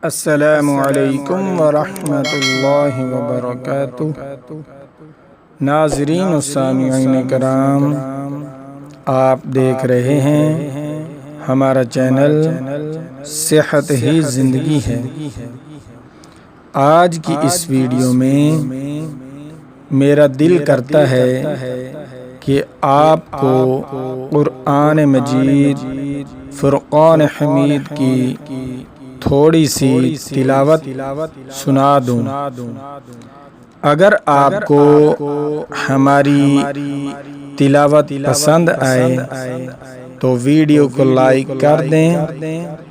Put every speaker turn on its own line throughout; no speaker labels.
السلام علیکم ورحمۃ اللہ وبرکاتہ۔ ناظرین و سامعین کرام، آپ دیکھ رہے ہیں ہمارا چینل صحت ہی زندگی ہے۔ آج کی اس ویڈیو میں میرا دل کرتا ہے کہ آپ کو قرآن مجید فرقان حمید کی تھوڑی سی تلاوت سنا دوں۔ اگر آپ کو ہماری تلاوت پسند آئے تو ویڈیو کو لائک کر دیں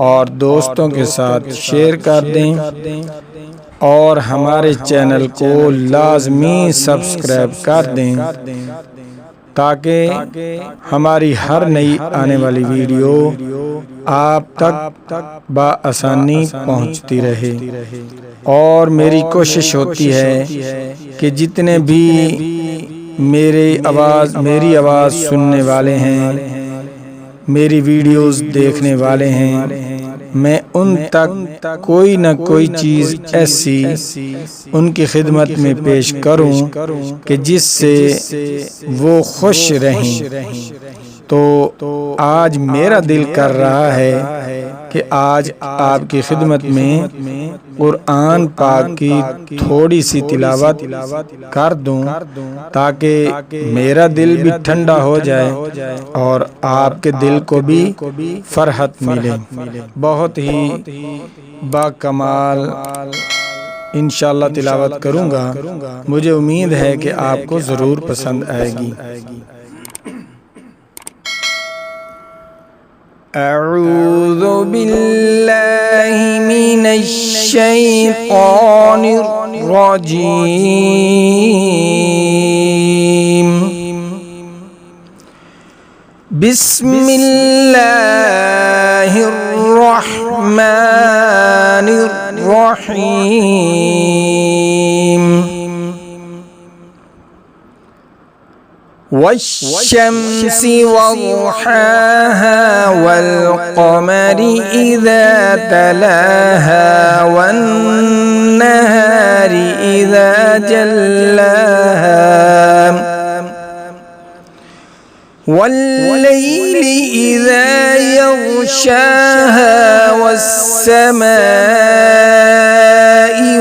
اور دوستوں کے ساتھ شیئر کر دیں، اور ہمارے چینل کو لازمی سبسکرائب کر دیں تاکہ ہماری ہر نئی آنے والی ویڈیو آپ تک بآسانی پہنچتی رہے۔ اور میری کوشش ہوتی ہے کہ جتنے بھی میری آواز سننے والے ہیں، میری ویڈیوز دیکھنے والے ہیں، میں ان تک کوئی نہ کوئی چیز ایسی ان کی خدمت میں پیش کروں کہ جس سے وہ خوش رہیں۔ تو آج میرا دل کر رہا ہے کہ آج آپ کی خدمت میں قرآن پاک کی تھوڑی سی تلاوت کر دوں تاکہ میرا دل بھی ٹھنڈا ہو جائے اور آپ کے دل کو بھی فرحت ملے۔ بہت ہی باکمال انشاءاللہ تلاوت کروں گا، مجھے امید ہے کہ آپ کو ضرور پسند آئے گی۔ اعوذ باللہ من الشیطان الرجیم، بسم اللہ الرحمن الرحیم، والشمس وضحاها والقمر إذا تلاها والنهار إذا جلاها والليل إذا يغشاها والسماء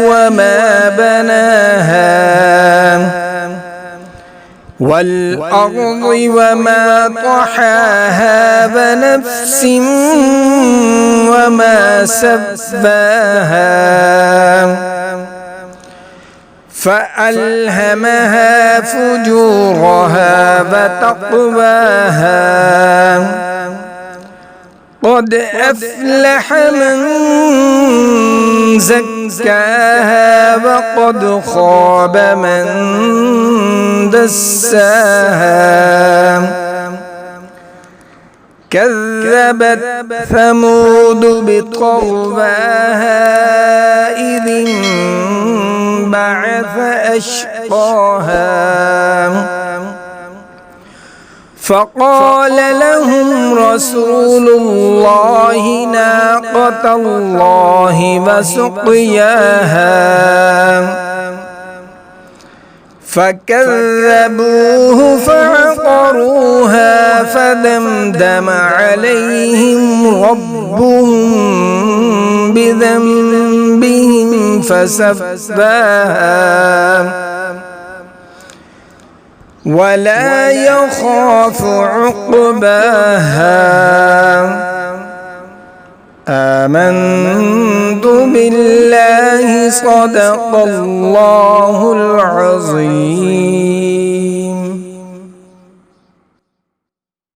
وما بناها والأرض وما طحاها ونفس وما سواها فألهمها فجورها وتقواها قد أفلح من زكاها وقد خاب من دساها كذبت ثمود بطغواها إذ انبعث أشقاها فقال لهم رسول الله ناقة الله وسقياها فكذبوه فعقروها فدمدم عليهم ربهم بذنبهم فسواها ولا يخاف عقباها۔ آمنت بالله، صدق الله العظيم۔